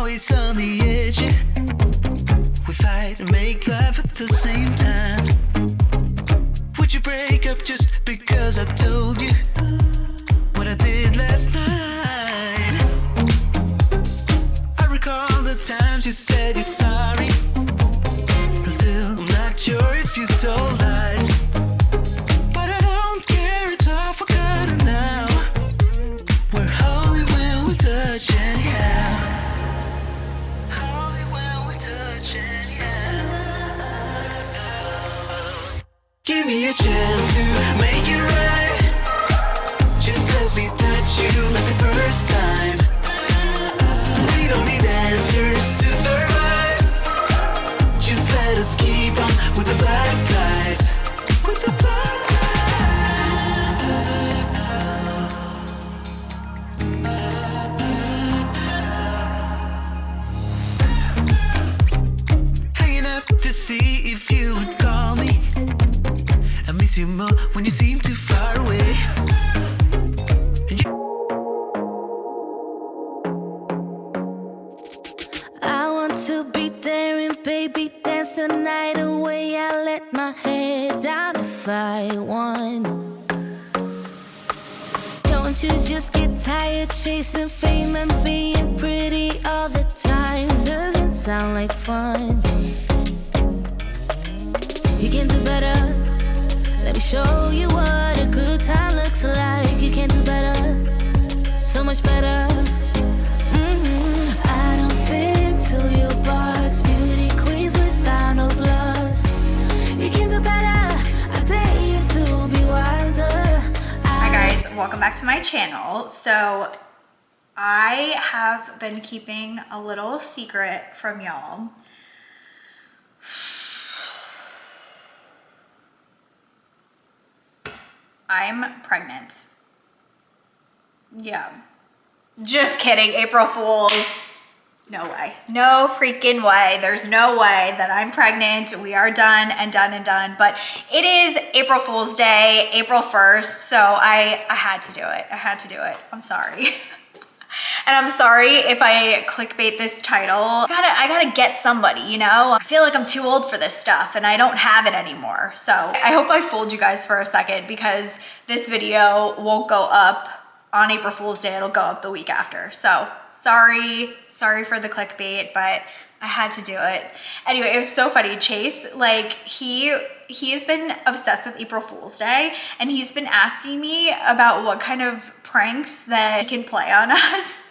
always on the edge. We fight and make love at the same time. Would you break up just because I told you what I did last night? I recall the times you said you're sorry. I'm still not sure if you told lies, but I don't care, it's all forgotten now. We're holy when we touch anyhow. Holy when we touch anyhow. Give me a chance to make it right. Just let me touch you like the first time. We don't need answers to survive. Just let us keep on with the black lights. With the black lights. Hanging up to see if you would call me. I miss you more when you seem too far away. I want to be there and baby dance the night away. I let my head down if I want. Don't you just get tired chasing fame and being pretty all the time? Doesn't sound like fun. You can do better. Let me show you what a good time looks like. You can do better, so much better. I don't fit into your box. Beauty queens without no flaws. You can do better. I dare you to be wilder. Hi guys, welcome back to my channel. So I have been keeping a little secret from y'all. I'm pregnant. Yeah. Just kidding, April Fools. No way. No freaking way. There's no way that I'm pregnant. We are done and done and done. But it is April Fool's Day, April 1st. So I had to do it. I had to do it. I'm sorry. And I'm sorry if I clickbait this title. I gotta get somebody, you know? I feel like I'm too old for this stuff and I don't have it anymore. So I hope I fooled you guys for a second because this video won't go up on April Fool's Day. It'll go up the week after. So sorry for the clickbait, but I had to do it. Anyway, it was so funny. Chase, like he has been obsessed with April Fool's Day and he's been asking me about what kind of pranks that he can play on us.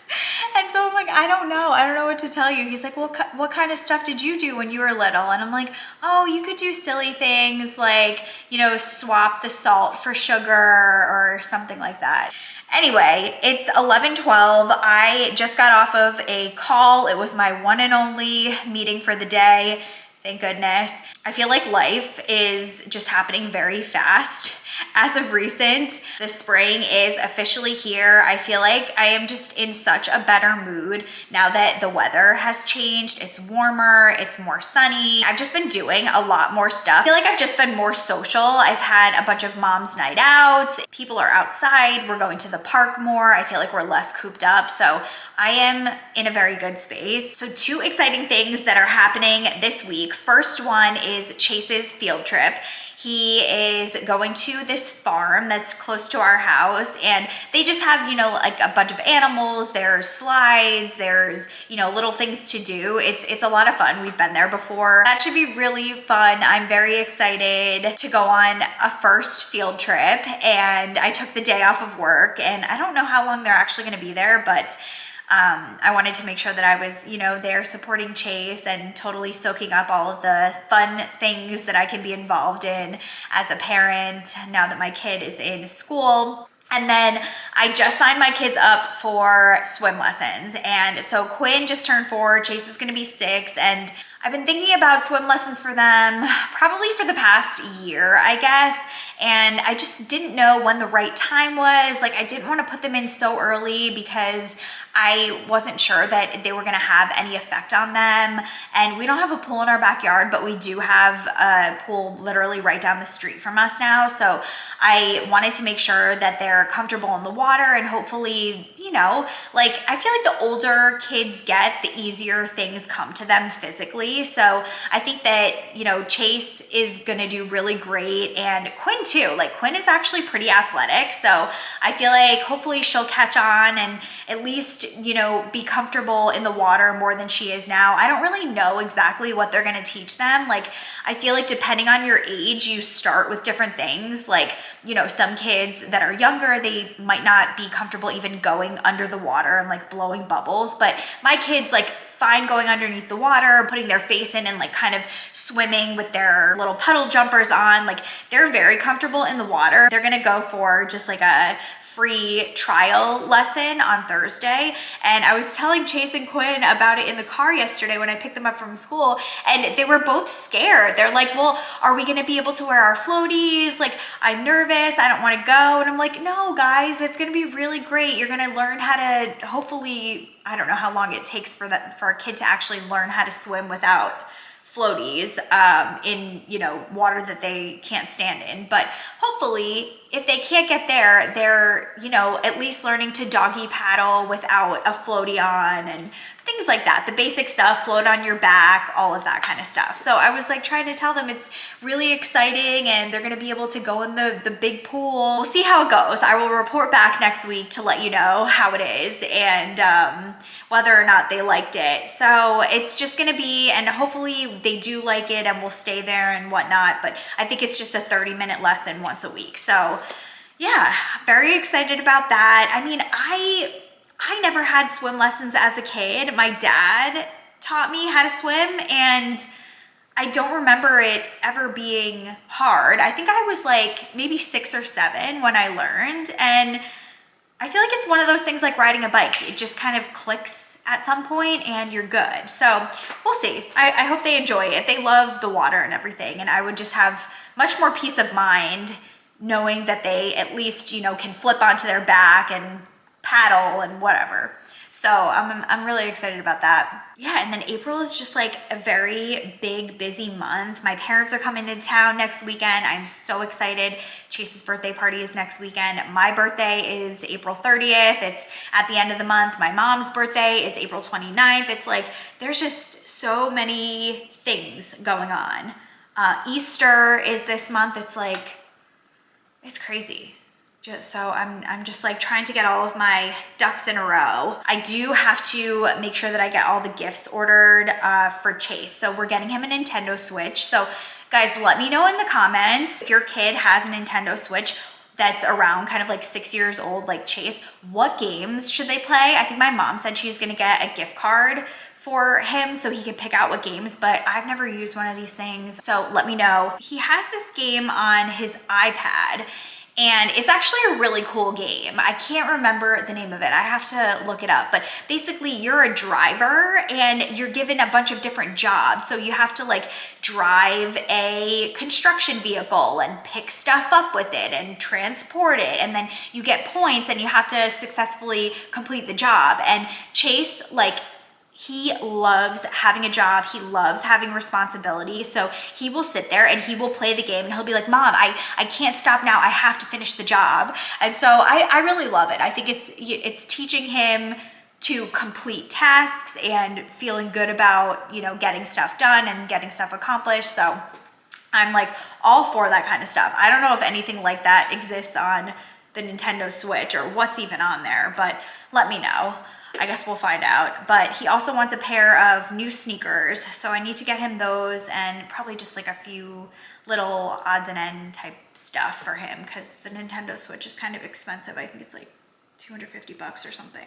And so I'm like, I don't know what to tell you. He's like, well, what kind of stuff did you do when you were little? And I'm like, oh, you could do silly things like, you know, swap the salt for sugar or something like that. Anyway, it's 11:12. I just got off of a call. It was my one and only meeting for the day. Thank goodness. I feel like life is just happening very fast. As of recent, the spring is officially here. I feel like I am just in such a better mood now that the weather has changed. It's warmer, it's more sunny. I've just been doing a lot more stuff. I feel like I've just been more social. I've had a bunch of mom's night outs. People are outside. We're going to the park more. I feel like we're less cooped up. So I am in a very good space. So two exciting things that are happening this week. First one is Chase's field trip. He is going to this farm that's close to our house and they just have, you know, like a bunch of animals, there's slides, there's, you know, little things to do. It's a lot of fun. We've been there before. That should be really fun. I'm very excited to go on a first field trip and I took the day off of work and I don't know how long they're actually going to be there, but I wanted to make sure that I was, you know, there supporting Chase and totally soaking up all of the fun things that I can be involved in as a parent now that my kid is in school. And then I just signed my kids up for swim lessons. And so Quinn just turned 4, Chase is gonna be 6. And I've been thinking about swim lessons for them probably for the past year, I guess. And I just didn't know when the right time was. Like, I didn't want to put them in so early because I wasn't sure that they were going to have any effect on them. And we don't have a pool in our backyard, but we do have a pool literally right down the street from us now. So I wanted to make sure that they're comfortable in the water, and hopefully, you know, like, I feel like the older kids get, the easier things come to them physically. So I think that, you know, Chase is going to do really great, and Quinn too. Like, Quinn is actually pretty athletic. So I feel like hopefully she'll catch on and at least, you know, be comfortable in the water more than she is now. I don't really know exactly what they're going to teach them. Like, I feel like depending on your age, you start with different things. Like, you know, some kids that are younger, they might not be comfortable even going under the water and like blowing bubbles. But my kids, like, fine going underneath the water, putting their face in and like kind of swimming with their little puddle jumpers on. Like, they're very comfortable in the water. They're gonna go for just like a free trial lesson on Thursday. And I was telling Chase and Quinn about it in the car yesterday when I picked them up from school, and they were both scared. They're like, well, are we gonna be able to wear our floaties? Like, I'm nervous, I don't wanna go. And I'm like, no, guys, it's gonna be really great. You're gonna learn how to, hopefully, I don't know how long it takes for a kid to actually learn how to swim without floaties in, you know, water that they can't stand in. But hopefully, if they can't get there, they're, you know, at least learning to doggy paddle without a floaty on and things like that. The basic stuff, float on your back, all of that kind of stuff. So I was like trying to tell them it's really exciting and they're gonna be able to go in the big pool. We'll see how it goes. I will report back next week to let you know how it is and whether or not they liked it. So it's just gonna be, and hopefully they do like it and we'll stay there and whatnot. But I think it's just a 30-minute lesson once a week. So yeah, very excited about that. I mean, I never had swim lessons as a kid. My dad taught me how to swim, and I don't remember it ever being hard. I think I was like maybe 6 or 7 when I learned, and I feel like it's one of those things like riding a bike. It just kind of clicks at some point and you're good. So we'll see. I hope they enjoy it. They love the water and everything, and I would just have much more peace of mind knowing that they at least, you know, can flip onto their back and paddle and whatever. So I'm really excited about that. Yeah, and then April is just like a very big, busy month. My parents are coming to town next weekend. I'm so excited. Chase's birthday party is next weekend. My birthday is April 30th. It's at the end of the month. My mom's birthday is April 29th. It's like, there's just so many things going on. Easter is this month. It's like, it's crazy. So I'm just like trying to get all of my ducks in a row. I do have to make sure that I get all the gifts ordered for Chase. So we're getting him a Nintendo Switch. So guys, let me know in the comments if your kid has a Nintendo Switch that's around kind of like 6 years old, like Chase, what games should they play? I think my mom said she's gonna get a gift card for him so he can pick out what games, but I've never used one of these things. So let me know. He has this game on his iPad, and it's actually a really cool game. I can't remember the name of it. I have to look it up. But basically, you're a driver and you're given a bunch of different jobs. So you have to like drive a construction vehicle and pick stuff up with it and transport it. And then you get points and you have to successfully complete the job. And Chase, like, he loves having a job. He loves having responsibility. So he will sit there and he will play the game and he'll be like, Mom, I can't stop now. I have to finish the job. And so I really love it. I think it's teaching him to complete tasks and feeling good about, you know, getting stuff done and getting stuff accomplished. So I'm like all for that kind of stuff. I don't know if anything like that exists on the Nintendo Switch or what's even on there, but let me know. I guess we'll find out. But he also wants a pair of new sneakers, so I need to get him those and probably just like a few little odds and end type stuff for him because the Nintendo Switch is kind of expensive. I think it's like $250 or something.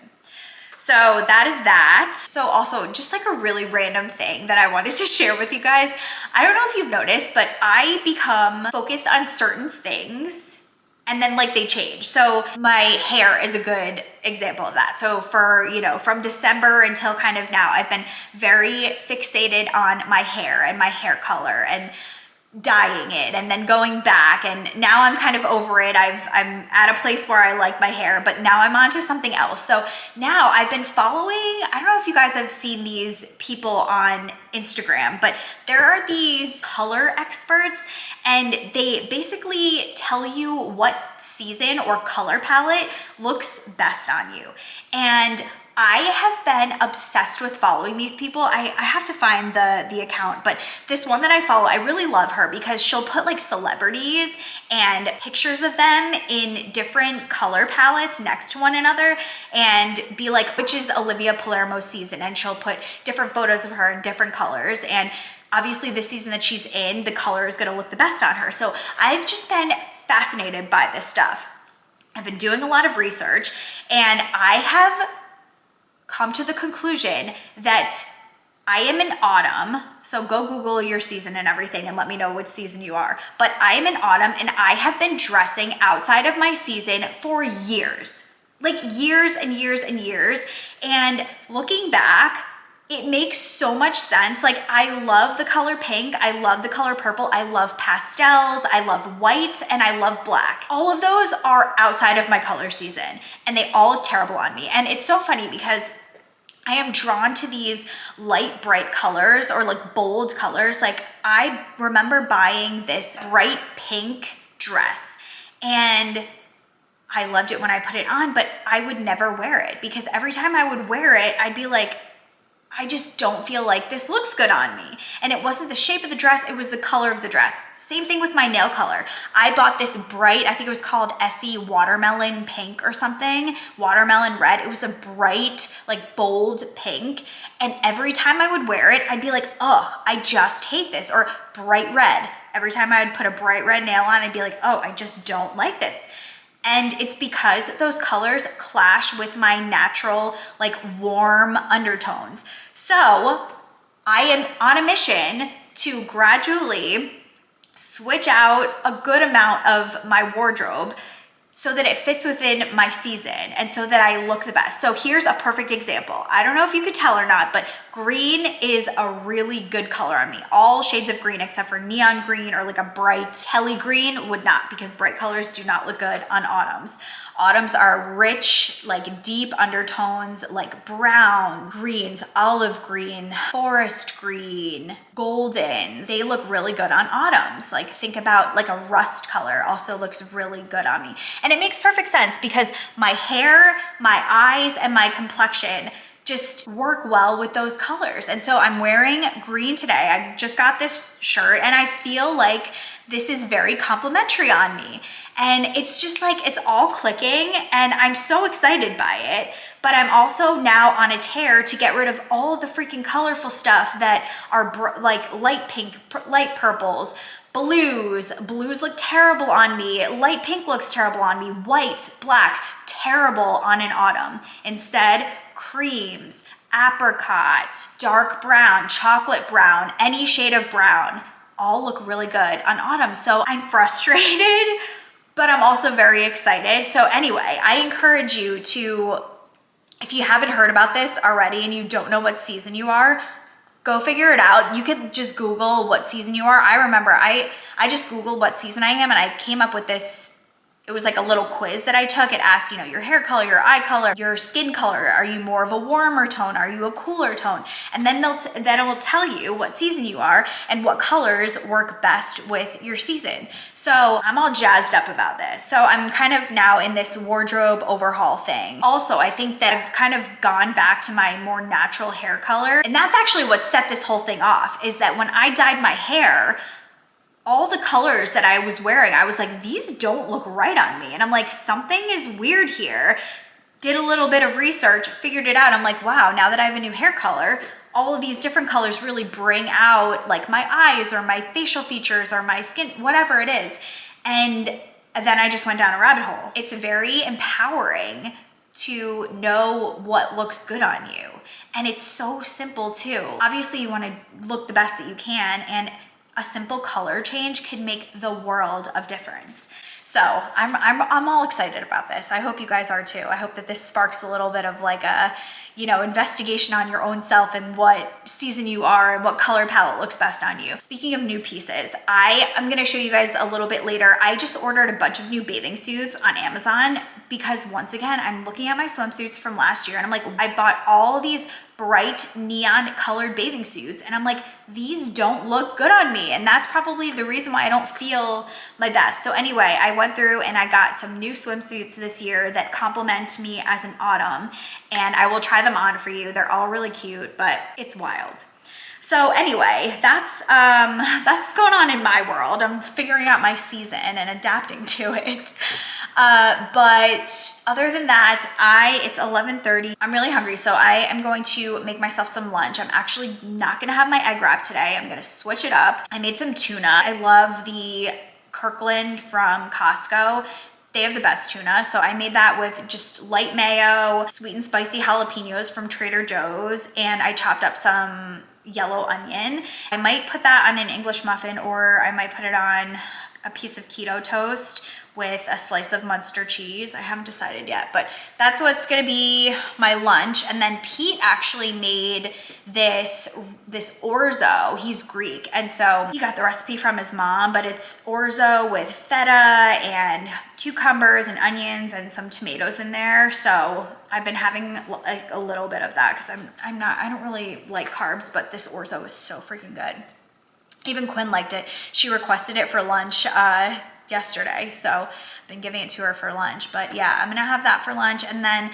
So that is that. So also just like a really random thing that I wanted to share with you guys. I don't know if you've noticed, but I become focused on certain things and then like they change. So my hair is a good example of that. So for, you know, from December until kind of now, I've been very fixated on my hair and my hair color and dyeing it and then going back, and now I'm kind of over it. I'm at a place where I like my hair, but now I'm on to something else. So now I've been following, I don't know if you guys have seen these people on Instagram, but there are these color experts, and they basically tell you what season or color palette looks best on you. And I have been obsessed with following these people. I have to find the account, but this one that I follow, I really love her because she'll put like celebrities and pictures of them in different color palettes next to one another and be like, which is Olivia Palermo's season, and she'll put different photos of her in different colors. And obviously the season that she's in, the color is gonna look the best on her. So I've just been fascinated by this stuff. I've been doing a lot of research, and I have come to the conclusion that I am in autumn. So go Google your season and everything and let me know which season you are. But I am in autumn, and I have been dressing outside of my season for years, like years and years and years. And looking back, it makes so much sense. Like, I love the color pink, I love the color purple, I love pastels, I love white, and I love black. All of those are outside of my color season, and they all look terrible on me. And it's so funny because I am drawn to these light, bright colors, or like bold colors. Like, I remember buying this bright pink dress, and I loved it when I put it on, but I would never wear it because every time I would wear it, I'd be like, I just don't feel like this looks good on me. And it wasn't the shape of the dress, it was the color of the dress. Same thing with my nail color. I bought this bright, I think it was called Essie Watermelon Pink or something, Watermelon Red. It was a bright, like bold pink. And every time I would wear it, I'd be like, ugh, I just hate this. Or bright red. Every time I would put a bright red nail on, I'd be like, oh, I just don't like this. And it's because those colors clash with my natural, like warm undertones. So I am on a mission to gradually switch out a good amount of my wardrobe so that it fits within my season and so that I look the best. So here's a perfect example. I don't know if you could tell or not, but green is a really good color on me. All shades of green except for neon green or like a bright Kelly green would not, because bright colors do not look good on autumns. Autumns are rich, like deep undertones, like browns, greens, olive green, forest green, goldens. They look really good on autumns. Like, think about like a rust color also looks really good on me. And it makes perfect sense because my hair, my eyes, and my complexion just work well with those colors. And so I'm wearing green today. I just got this shirt and I feel like this is very complimentary on me. And it's just like, it's all clicking and I'm so excited by it. But I'm also now on a tear to get rid of all the freaking colorful stuff that are like light pink, light purples, blues. Blues look terrible on me. Light pink looks terrible on me. Whites, black, terrible on an autumn. Instead, creams, apricot, dark brown, chocolate brown, any shade of brown, all look really good on autumn. So I'm frustrated, but I'm also very excited. So anyway, I encourage you to, if you haven't heard about this already and you don't know what season you are, go figure it out. You could just Google what season you are. I remember I just Googled what season I am and I came up with this. It was like a little quiz that I took. It asked, you know, your hair color, your eye color, your skin color. Are you more of a warmer tone? Are you a cooler tone? And then it'll tell you what season you are and what colors work best with your season. So I'm all jazzed up about this. So I'm kind of now in this wardrobe overhaul thing. Also, I think that I've kind of gone back to my more natural hair color. And that's actually what set this whole thing off, is that when I dyed my hair, all the colors that I was wearing, I was like, these don't look right on me. And I'm like, something is weird here. Did a little bit of research, figured it out. I'm like, wow, now that I have a new hair color, all of these different colors really bring out like my eyes or my facial features or my skin, whatever it is. And then I just went down a rabbit hole. It's very empowering to know what looks good on you. And it's so simple too. Obviously you want to look the best that you can, and a simple color change can make the world of difference. So I'm all excited about this. I hope you guys are too. I hope that this sparks a little bit of like a, you know, investigation on your own self and what season you are and what color palette looks best on you. Speaking of new pieces, I'm gonna show you guys a little bit later. I just ordered a bunch of new bathing suits on Amazon because once again, I'm looking at my swimsuits from last year and I'm like, I bought all these bright neon colored bathing suits and I'm like, these don't look good on me. And that's probably the reason why I don't feel my best. So anyway, I went through and I got some new swimsuits this year that complement me as an autumn, and I will try them on for you. They're all really cute, but it's wild. So anyway, that's what's going on in my world. I'm figuring out my season and adapting to it. But other than that, it's 11:30. I'm really hungry, so I am going to make myself some lunch. I'm actually not gonna have my egg wrap today. I'm gonna switch it up. I made some tuna. I love the Kirkland from Costco. They have the best tuna, so I made that with just light mayo, sweet and spicy jalapenos from Trader Joe's, and I chopped up some yellow onion. I might put that on an English muffin, or I might put it on a piece of keto toast with a slice of Munster cheese. I haven't decided yet, but that's what's gonna be my lunch. And then Pete actually made this orzo. He's Greek, and so he got the recipe from his mom, but it's orzo with feta and cucumbers and onions and some tomatoes in there. So I've been having like a little bit of that because I don't really like carbs, but this orzo is so freaking good. Even Quinn liked it. She requested it for lunch yesterday, so I've been giving it to her for lunch. But yeah, I'm gonna have that for lunch. And then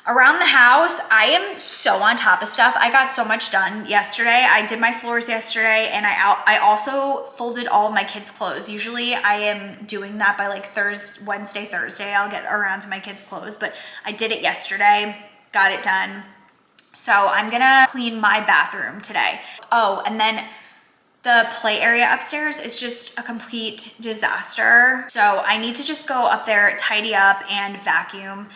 around the house, I am so on top of stuff. I got so much done yesterday. I did my floors yesterday, and I also folded all of my kids' clothes. Usually I am doing that by like Wednesday, Thursday, I'll get around to my kids' clothes, but I did it yesterday, got it done. So I'm gonna clean my bathroom today. Oh, and then the play area upstairs is just a complete disaster. So I need to just go up there, tidy up and vacuum.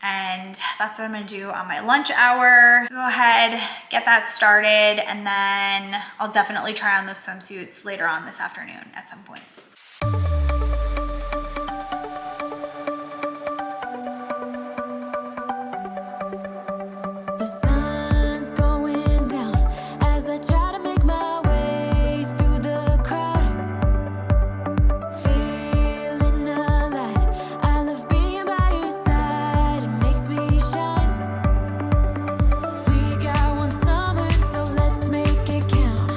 And that's what I'm gonna do on my lunch hour. Go ahead, get that started, and then I'll definitely try on those swimsuits later on this afternoon at some point. The sun's going down as I try to make my way through the crowd. Feeling alive, I love being by your side. It makes me shine. We got one summer, so let's make it count.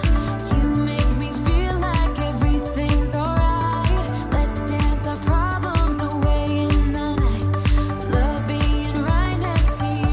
You make me feel like everything's alright. Let's dance our problems away in the night. Love being right next to you.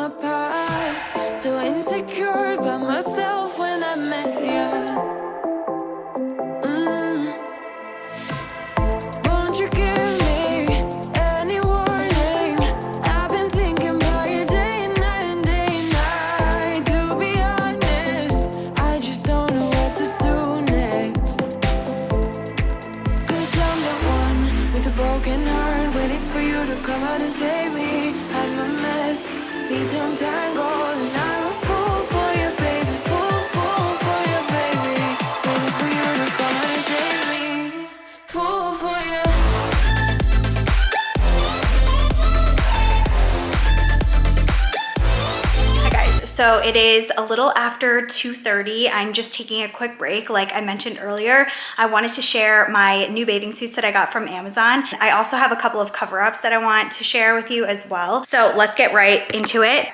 my past. So insecure about myself when I met you. Won't you give me any warning? I've been thinking about you day and night and day and night. To be honest, I just don't know what to do next. 'Cause I'm the one with a broken heart, waiting for you to come out and save me. I'm a mess, need to untangle, and I'm a fool for you, baby. Fool for you, baby. Waiting for you to come out and save me. Fool for you. Hi guys, so it is a little after 2:30. I'm just taking a quick break. Like I mentioned earlier, I wanted to share my new bathing suits that I got from Amazon. I also have a couple of cover-ups that I want to share with you as well. So let's get right into it.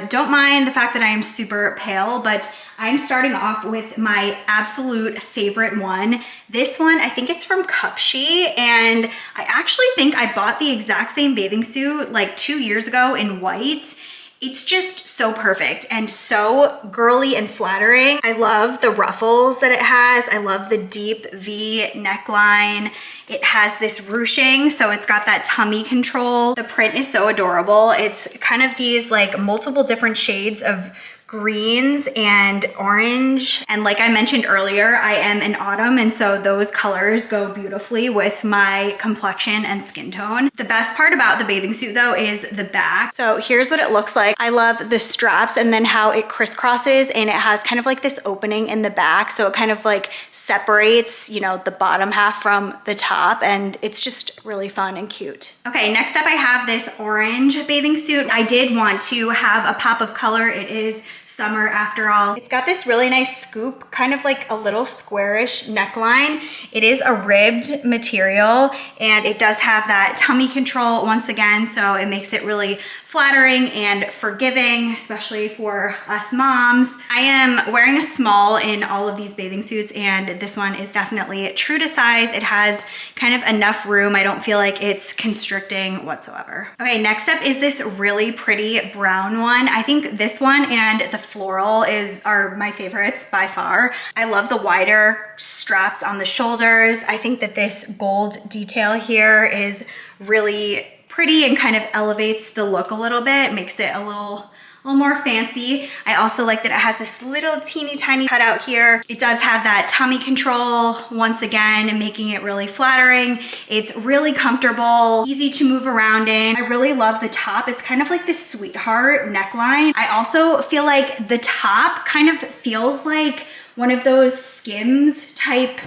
Don't mind the fact that I am super pale, but I'm starting off with my absolute favorite one. This one, I think it's from Cupshe, and I actually think I bought the exact same bathing suit like 2 years ago in white. It's just so perfect and so girly and flattering. I love the ruffles that it has. I love the deep V neckline. It has this ruching, so it's got that tummy control. The print is so adorable. It's kind of these like multiple different shades of greens and orange. And like I mentioned earlier, I am in autumn, and so those colors go beautifully with my complexion and skin tone. The best part about the bathing suit though is the back. So here's what it looks like. I love the straps and then how it crisscrosses, and it has kind of like this opening in the back. So it kind of like separates, you know, the bottom half from the top, and it's just really fun and cute. Okay, next up I have this orange bathing suit. I did want to have a pop of color. It is summer after all. It's got this really nice scoop, kind of like a little squarish neckline. It is a ribbed material, and it does have that tummy control once again, so it makes it really flattering and forgiving, especially for us moms. I am wearing a small in all of these bathing suits, and this one is definitely true to size. It has kind of enough room. I don't feel like it's constricting whatsoever. Okay, next up is this really pretty brown one. I think this one and the floral are my favorites by far. I love the wider straps on the shoulders. I think that this gold detail here is really pretty and kind of elevates the look a little bit, makes it a little more fancy. I also like that it has this little teeny tiny cutout here. It does have that tummy control once again, making it really flattering. It's really comfortable, easy to move around in. I really love the top. It's kind of like this sweetheart neckline. I also feel like the top kind of feels like one of those Skims type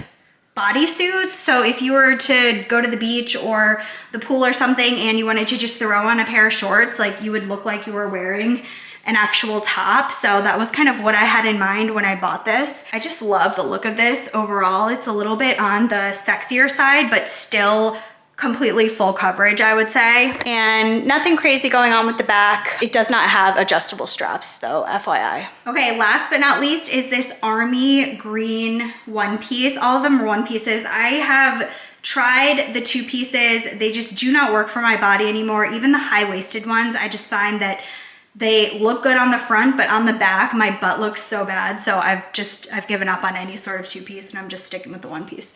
bodysuits. So if you were to go to the beach or the pool or something and you wanted to just throw on a pair of shorts, like you would look like you were wearing an actual top. So that was kind of what I had in mind when I bought this. I just love the look of this overall. It's a little bit on the sexier side, but still completely full coverage, I would say. And nothing crazy going on with the back. It does not have adjustable straps though, FYI. Okay, last but not least is this army green one piece. All of them are one pieces. I have tried the two pieces. They just do not work for my body anymore. Even the high-waisted ones, I just find that they look good on the front, but on the back, my butt looks so bad. So I've given up on any sort of two-piece, and I'm just sticking with the one piece.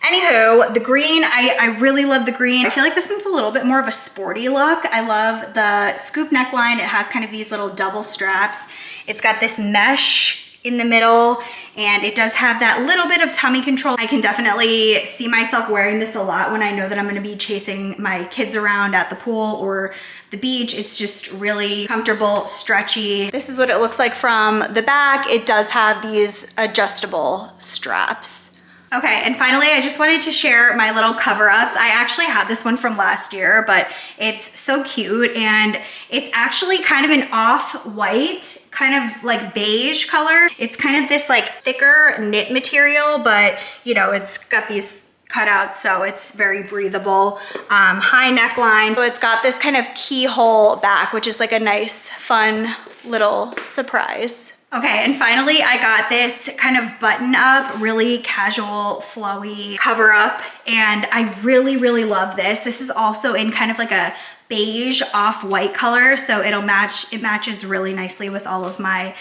Anywho, the green, I really love the green. I feel like this one's a little bit more of a sporty look. I love the scoop neckline. It has kind of these little double straps. It's got this mesh in the middle, and it does have that little bit of tummy control. I can definitely see myself wearing this a lot when I know that I'm gonna be chasing my kids around at the pool or the beach. It's just really comfortable, stretchy. This is what it looks like from the back. It does have these adjustable straps. Okay, and finally, I just wanted to share my little cover-ups. I actually had this one from last year, but it's so cute, and it's actually kind of an off-white, kind of like beige color. It's kind of this like thicker knit material, but you know, it's got these cutouts, so it's very breathable. High neckline. So it's got this kind of keyhole back, which is like a nice, fun little surprise. Okay, and finally I got this kind of button up, really casual, flowy cover up, and I really, really love this. This is also in kind of like a beige off-white color, so it matches really nicely with all of my,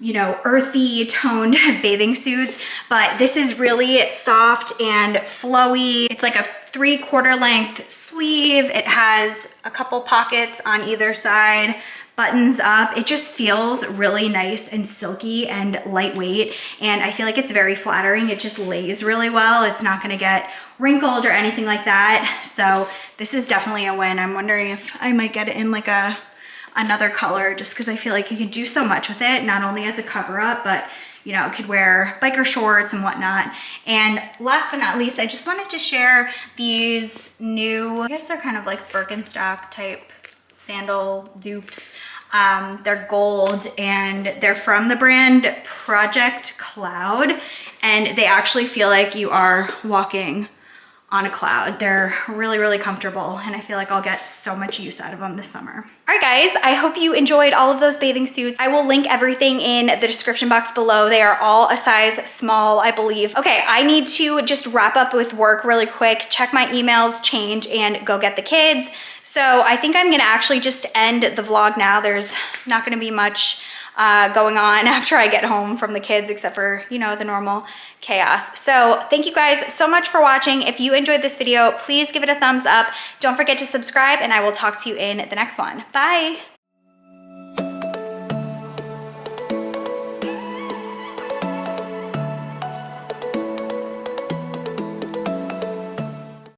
you know, earthy toned bathing suits, but this is really soft and flowy. It's like a 3/4 length sleeve. It has a couple pockets on either side, buttons up. It just feels really nice and silky and lightweight, and I feel like it's very flattering. It just lays really well. It's not gonna get wrinkled or anything like that, so this is definitely a win. I'm wondering if I might get it in like another color, just because I feel like you can do so much with it, not only as a cover up, but you know, could wear biker shorts and whatnot. And last but not least, I just wanted to share these new, I guess they're kind of like Birkenstock type sandal dupes. They're gold and they're from the brand Project Cloud, and they actually feel like you are walking on a cloud. They're really, really comfortable, and I feel like I'll get so much use out of them this summer. All right, guys, I hope you enjoyed all of those bathing suits. I will link everything in the description box below. They are all a size small, I believe. Okay, I need to just wrap up with work really quick, check my emails, change, and go get the kids. So I think I'm gonna actually just end the vlog now. There's not gonna be much going on after I get home from the kids, except for, you know, the normal chaos. So thank you guys so much for watching. If you enjoyed this video, please give it a thumbs up. Don't forget to subscribe, and I will talk to you in the next one. Bye.